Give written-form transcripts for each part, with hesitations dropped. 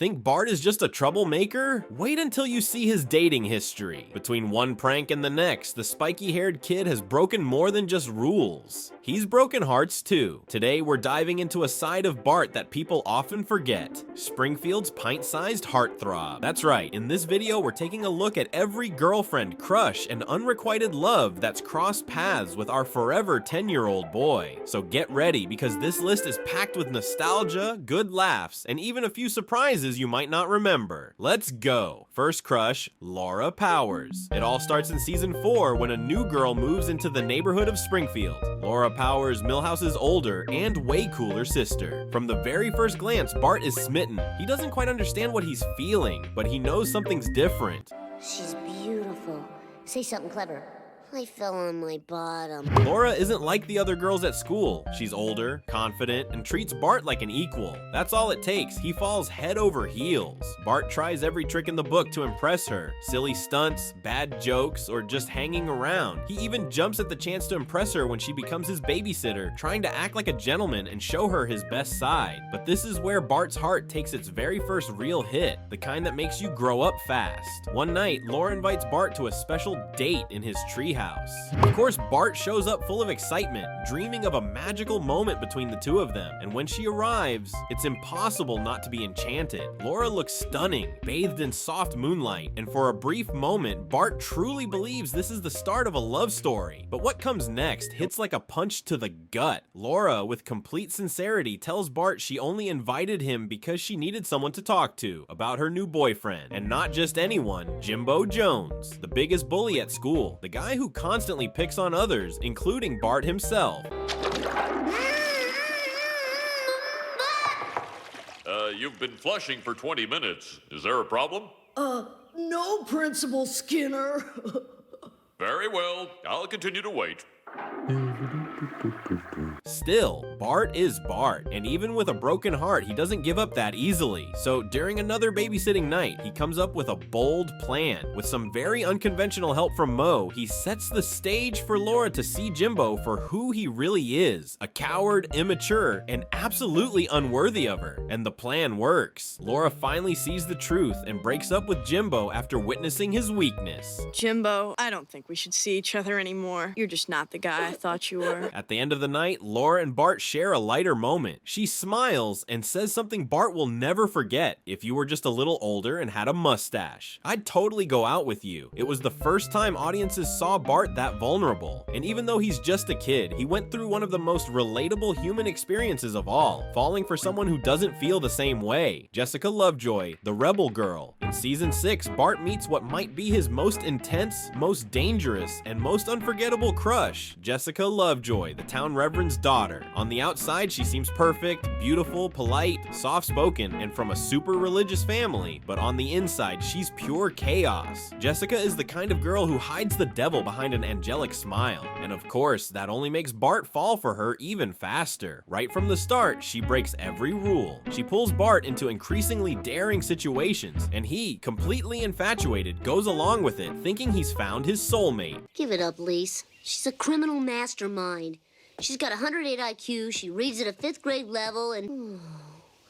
Think Bart is just a troublemaker? Wait until you see his dating history. Between one prank and the next, the spiky-haired kid has broken more than just rules. He's broken hearts too. Today we're diving into a side of Bart that people often forget. Springfield's pint-sized heartthrob. That's right, in this video we're taking a look at every girlfriend, crush, and unrequited love that's crossed paths with our forever 10-year-old boy. So get ready, because this list is packed with nostalgia, good laughs, and even a few surprises you might not remember. Let's go. First crush, Laura Powers. It all starts in season 4 when a new girl moves into the neighborhood of Springfield. Laura Powers, Milhouse's older and way cooler sister. From the very first glance, Bart is smitten. He doesn't quite understand what he's feeling, but he knows something's different. She's beautiful. Say something clever. I fell on my bottom. Laura isn't like the other girls at school. She's older, confident, and treats Bart like an equal. That's all it takes. He falls head over heels. Bart tries every trick in the book to impress her. Silly stunts, bad jokes, or just hanging around. He even jumps at the chance to impress her when she becomes his babysitter, trying to act like a gentleman and show her his best side. But this is where Bart's heart takes its very first real hit, the kind that makes you grow up fast. One night, Laura invites Bart to a special date in his treehouse. Of course, Bart shows up full of excitement, dreaming of a magical moment between the two of them, and when she arrives, it's impossible not to be enchanted. Laura looks stunning, bathed in soft moonlight, and for a brief moment, Bart truly believes this is the start of a love story. But what comes next hits like a punch to the gut. Laura, with complete sincerity, tells Bart she only invited him because she needed someone to talk to about her new boyfriend, and not just anyone, Jimbo Jones, the biggest bully at school, the guy who constantly picks on others, including Bart himself. You've been flushing for 20 minutes. Is there a problem? No, Principal Skinner. Very well. I'll continue to wait. Still, Bart is Bart, and even with a broken heart, he doesn't give up that easily. So during another babysitting night, he comes up with a bold plan. With some very unconventional help from Mo, he sets the stage for Laura to see Jimbo for who he really is, a coward, immature, and absolutely unworthy of her. And the plan works. Laura finally sees the truth and breaks up with Jimbo after witnessing his weakness. Jimbo, I don't think we should see each other anymore. You're just not the guy I thought you were. At the end of the night, Laura and Bart share a lighter moment. She smiles and says something Bart will never forget. If you were just a little older and had a mustache, I'd totally go out with you. It was the first time audiences saw Bart that vulnerable. And even though he's just a kid, he went through one of the most relatable human experiences of all, falling for someone who doesn't feel the same way. Jessica Lovejoy, the rebel girl. In season 6, Bart meets what might be his most intense, most dangerous, and most unforgettable crush, Jessica Lovejoy, the town reverend's daughter. On the outside, she seems perfect, beautiful, polite, soft-spoken, and from a super religious family, but on the inside, she's pure chaos. Jessica is the kind of girl who hides the devil behind an angelic smile, and of course, that only makes Bart fall for her even faster. Right from the start, she breaks every rule. She pulls Bart into increasingly daring situations, and he, completely infatuated, goes along with it, thinking he's found his soulmate. Give it up, Lise. She's a criminal mastermind. She's got 108 IQ, she reads at a 5th grade level, and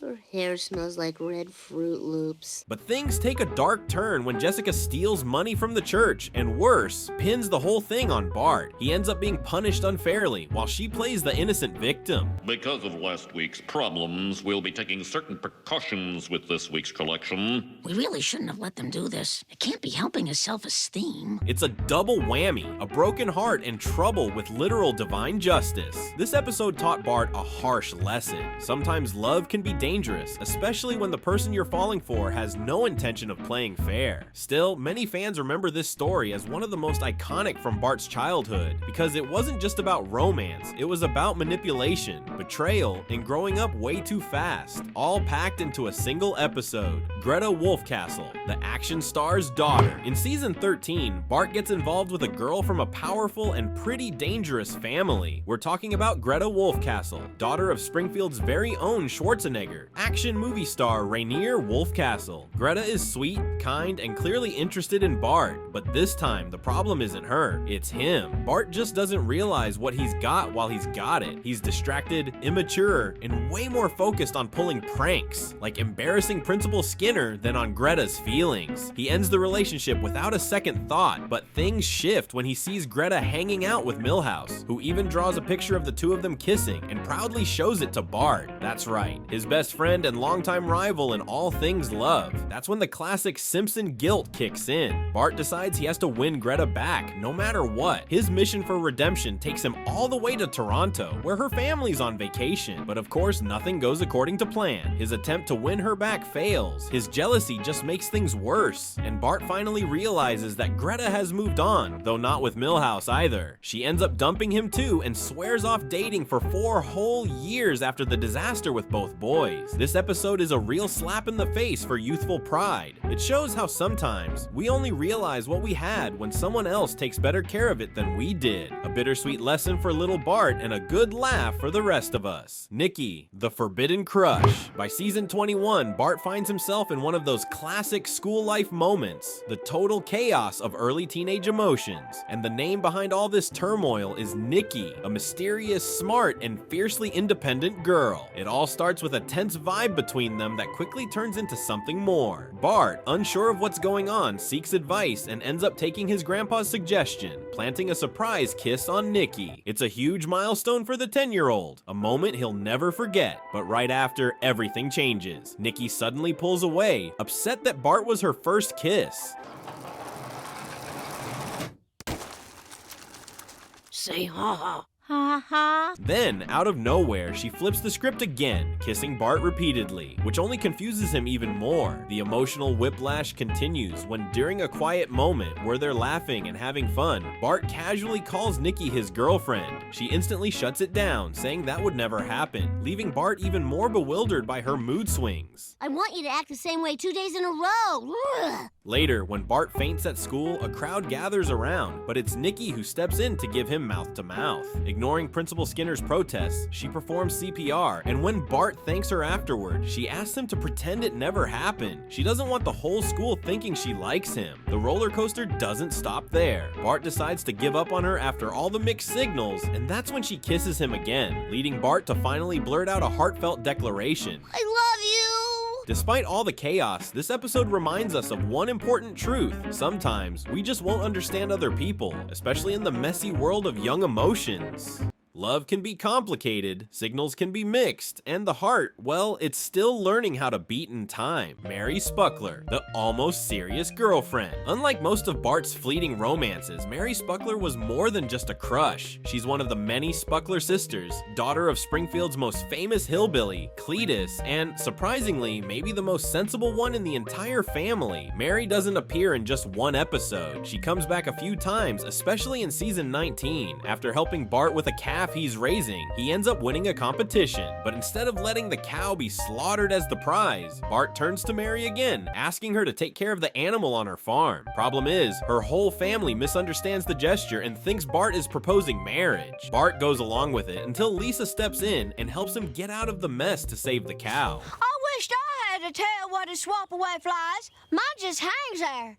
her hair smells like red Fruit Loops. But things take a dark turn when Jessica steals money from the church, and worse, pins the whole thing on Bart. He ends up being punished unfairly, while she plays the innocent victim. Because of last week's problems, we'll be taking certain precautions with this week's collection. We really shouldn't have let them do this. It can't be helping his self-esteem. It's a double whammy, a broken heart and trouble with literal divine justice. This episode taught Bart a harsh lesson. Sometimes love can be dangerous, especially when the person you're falling for has no intention of playing fair. Still, many fans remember this story as one of the most iconic from Bart's childhood, because it wasn't just about romance, it was about manipulation, betrayal, and growing up way too fast, all packed into a single episode. Greta Wolfcastle, the action star's daughter. In season 13, Bart gets involved with a girl from a powerful and pretty dangerous family. We're talking about Greta Wolfcastle, daughter of Springfield's very own Schwarzenegger. character, action movie star Rainier Wolfcastle. Greta is sweet, kind, and clearly interested in Bart, but this time the problem isn't her, it's him. Bart just doesn't realize what he's got while he's got it. He's distracted, immature, and way more focused on pulling pranks, like embarrassing Principal Skinner, than on Greta's feelings. He ends the relationship without a second thought, but things shift when he sees Greta hanging out with Milhouse, who even draws a picture of the two of them kissing and proudly shows it to Bart. That's right, his best friend and longtime rival in all things love. That's when the classic Simpson guilt kicks in. Bart decides he has to win Greta back, no matter what. His mission for redemption takes him all the way to Toronto, where her family's on vacation. But of course, nothing goes according to plan. His attempt to win her back fails. His jealousy just makes things worse, and Bart finally realizes that Greta has moved on, though not with Milhouse either. She ends up dumping him too and swears off dating for 4 whole years after the disaster with both boys. This episode is a real slap in the face for youthful pride. It shows how sometimes we only realize what we had when someone else takes better care of it than we did. A bittersweet lesson for little Bart and a good laugh for the rest of us. Nikki, the Forbidden Crush. By season 21, Bart finds himself in one of those classic school life moments, the total chaos of early teenage emotions. And the name behind all this turmoil is Nikki, a mysterious, smart, and fiercely independent girl. It all starts with a tense vibe between them that quickly turns into something more. Bart, unsure of what's going on, seeks advice and ends up taking his grandpa's suggestion, planting a surprise kiss on Nikki. It's a huge milestone for the 10-year-old, a moment he'll never forget. But right after, everything changes. Nikki suddenly pulls away, upset that Bart was her first kiss. Say ha-ha. Ha-ha. Then, out of nowhere, she flips the script again, kissing Bart repeatedly, which only confuses him even more. The emotional whiplash continues when, during a quiet moment where they're laughing and having fun, Bart casually calls Nikki his girlfriend. She instantly shuts it down, saying that would never happen, leaving Bart even more bewildered by her mood swings. I want you to act the same way 2 days in a row. Ugh. Later, when Bart faints at school, a crowd gathers around, but it's Nikki who steps in to give him mouth-to-mouth. Ignoring Principal Skinner's protests, she performs CPR, and when Bart thanks her afterward, she asks him to pretend it never happened. She doesn't want the whole school thinking she likes him. The roller coaster doesn't stop there. Bart decides to give up on her after all the mixed signals, and that's when she kisses him again, leading Bart to finally blurt out a heartfelt declaration. I love you. Despite all the chaos, this episode reminds us of one important truth. Sometimes, we just won't understand other people, especially in the messy world of young emotions. Love can be complicated, signals can be mixed, and the heart, well, it's still learning how to beat in time. Mary Spuckler, the almost serious girlfriend. Unlike most of Bart's fleeting romances, Mary Spuckler was more than just a crush. She's one of the many Spuckler sisters, daughter of Springfield's most famous hillbilly, Cletus, and surprisingly, maybe the most sensible one in the entire family. Mary doesn't appear in just one episode. She comes back a few times, especially in season 19. After helping Bart with a calf he's raising, he ends up winning a competition, but instead of letting the cow be slaughtered as the prize, Bart turns to Mary again, asking her to take care of the animal on her farm. Problem is, her whole family misunderstands the gesture and thinks Bart is proposing marriage. Bart goes along with it until Lisa steps in and helps him get out of the mess to save the cow. I wished I had a tail what to swap away flies. Mine just hangs there.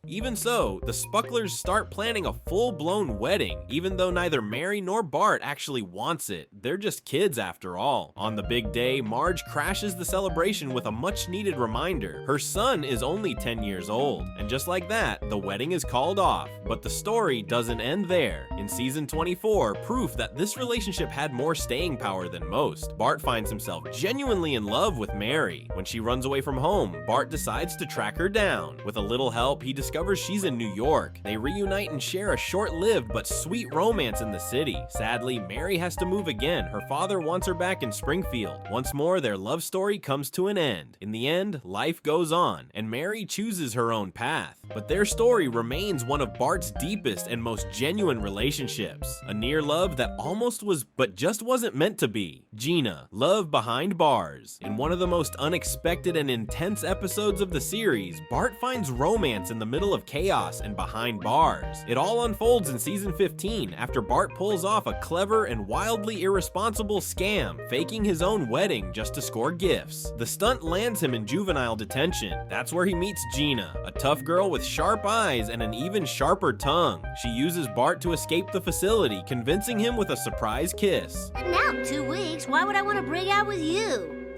Even so, the Spucklers start planning a full-blown wedding, even though neither Mary nor Bart actually wants it. They're just kids after all. On the big day, Marge crashes the celebration with a much-needed reminder. Her son is only 10 years old, and just like that, the wedding is called off. But the story doesn't end there. In season 24, proof that this relationship had more staying power than most. Bart finds himself genuinely in love with Mary. When she runs away from home, Bart decides to track her down. With a little help, he discovers she's in New York. They reunite and share a short-lived but sweet romance in the city. Sadly, Mary has to move again. Her father wants her back in Springfield. Once more, their love story comes to an end. In the end, life goes on, and Mary chooses her own path. but their story remains one of Bart's deepest and most genuine relationships. A near love that almost was but just wasn't meant to be. Gina, love behind bars. In one of the most unexpected and intense episodes of the series, Bart finds romance in the middle of chaos and behind bars. It all unfolds in season 15 after Bart pulls off a clever and wildly irresponsible scam, faking his own wedding just to score gifts. The stunt lands him in juvenile detention. That's where he meets Gina, a tough girl with sharp eyes and an even sharper tongue. She uses Bart to escape the facility, convincing him with a surprise kiss. And now, 2 weeks, why would I want to break out with you?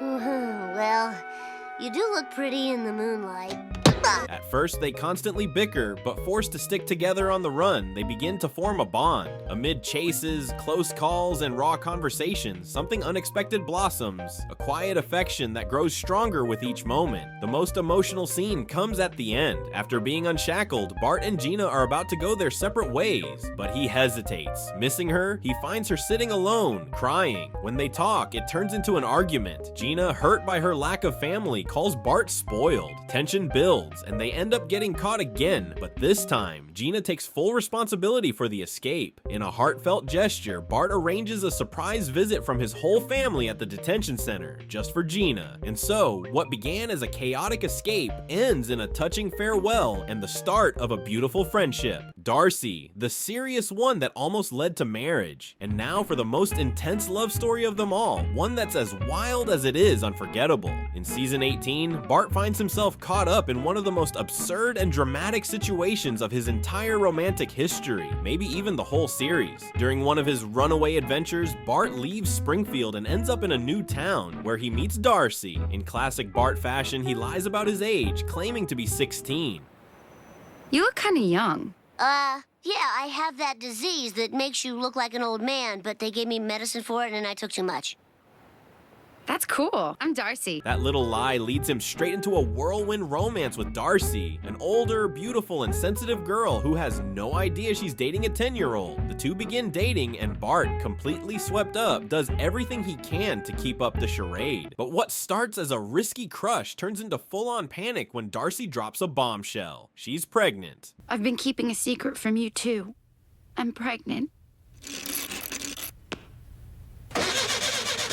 Well, you do look pretty in the moonlight. At first, they constantly bicker, but forced to stick together on the run, they begin to form a bond. Amid chases, close calls, and raw conversations, something unexpected blossoms, a quiet affection that grows stronger with each moment. The most emotional scene comes at the end. After being unshackled, Bart and Gina are about to go their separate ways, but he hesitates. Missing her, he finds her sitting alone, crying. When they talk, it turns into an argument. Gina, hurt by her lack of family, calls Bart spoiled. Tension builds, and they end up getting caught again, but this time, Gina takes full responsibility for the escape. In a heartfelt gesture, Bart arranges a surprise visit from his whole family at the detention center, just for Gina. And so, what began as a chaotic escape ends in a touching farewell and the start of a beautiful friendship. Darcy, the serious one that almost led to marriage. And now for the most intense love story of them all, one that's as wild as it is unforgettable. In season 18, Bart finds himself caught up in one of the most absurd and dramatic situations of his entire romantic history, maybe even the whole series. During one of his runaway adventures, Bart leaves Springfield and ends up in a new town, where he meets Darcy. In classic Bart fashion, he lies about his age, claiming to be 16. You look kinda young. Yeah, I have that disease that makes you look like an old man, but they gave me medicine for it and I took too much. That's cool. I'm Darcy. That little lie leads him straight into a whirlwind romance with Darcy, an older, beautiful, and sensitive girl who has no idea she's dating a 10-year-old. The two begin dating, and Bart, completely swept up, does everything he can to keep up the charade. But what starts as a risky crush turns into full-on panic when Darcy drops a bombshell. She's pregnant. I've been keeping a secret from you, too. I'm pregnant.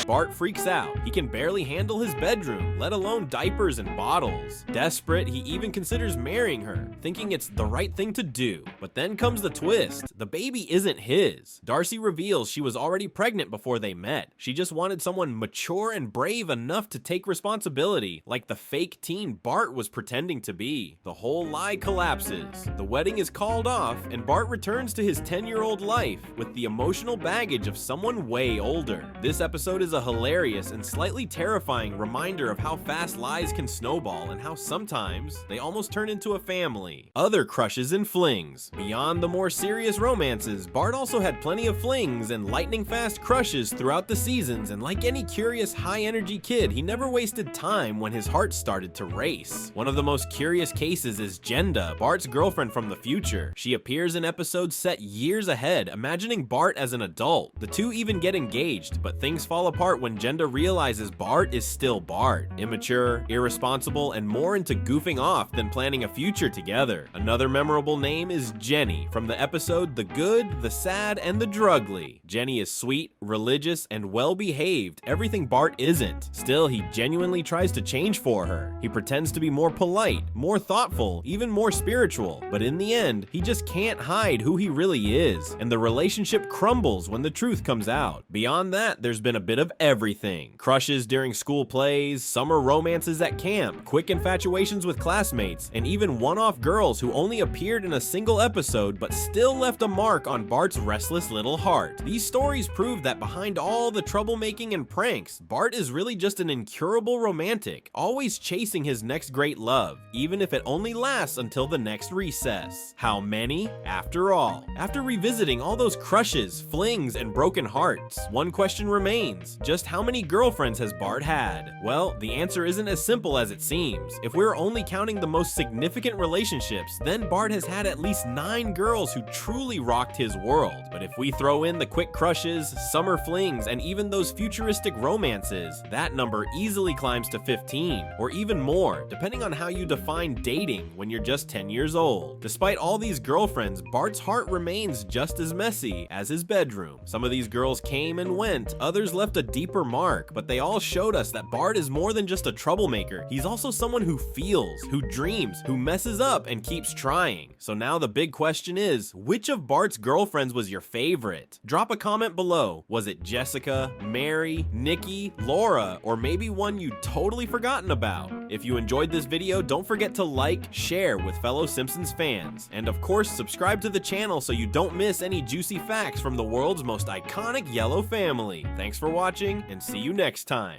Bart freaks out. He can barely handle his bedroom, let alone diapers and bottles. Desperate, he even considers marrying her, thinking it's the right thing to do. But then comes the twist. The baby isn't his. Darcy reveals she was already pregnant before they met. She just wanted someone mature and brave enough to take responsibility, like the fake teen Bart was pretending to be. The whole lie collapses. The wedding is called off, and Bart returns to his 10-year-old life with the emotional baggage of someone way older. This episode is a hilarious and slightly terrifying reminder of how fast lies can snowball and how sometimes they almost turn into a family. Other crushes and flings. Beyond the more serious romances, Bart also had plenty of flings and lightning fast crushes throughout the seasons, and like any curious high-energy kid, he never wasted time when his heart started to race. One of the most curious cases is Gina, Bart's girlfriend from the future. She appears in episodes set years ahead, imagining Bart as an adult. The two even get engaged, but things fall apart when Gina realizes Bart is still Bart. Immature, irresponsible, and more into goofing off than planning a future together. Another memorable name is Jenny, from the episode The Good, the Sad, and the Drugly. Jenny is sweet, religious, and well-behaved, everything Bart isn't. Still, he genuinely tries to change for her. He pretends to be more polite, more thoughtful, even more spiritual. But in the end, he just can't hide who he really is, and the relationship crumbles when the truth comes out. Beyond that, there's been a bit of everything. Crushes during school plays, summer romances at camp, quick infatuations with classmates, and even one-off girls who only appeared in a single episode but still left a mark on Bart's restless little heart. These stories prove that behind all the troublemaking and pranks, Bart is really just an incurable romantic, always chasing his next great love, even if it only lasts until the next recess. How many? After all. After revisiting all those crushes, flings, and broken hearts, one question remains. Just how many girlfriends has Bart had? Well, the answer isn't as simple as it seems. If we're only counting the most significant relationships, then Bart has had at least 9 girls who truly rocked his world. But if we throw in the quick crushes, summer flings, and even those futuristic romances, that number easily climbs to 15, or even more, depending on how you define dating when you're just 10 years old. Despite all these girlfriends, Bart's heart remains just as messy as his bedroom. Some of these girls came and went, others left a deeper mark, but they all showed us that Bart is more than just a troublemaker. He's also someone who feels, who dreams, who messes up and keeps trying. So now the big question is, which of Bart's girlfriends was your favorite? Drop a comment below. Was it Jessica, Mary, Nikki, Laura, or maybe one you'd totally forgotten about? If you enjoyed this video, don't forget to like, share with fellow Simpsons fans, and of course subscribe to the channel so you don't miss any juicy facts from the world's most iconic yellow family. Thanks for watching, and see you next time.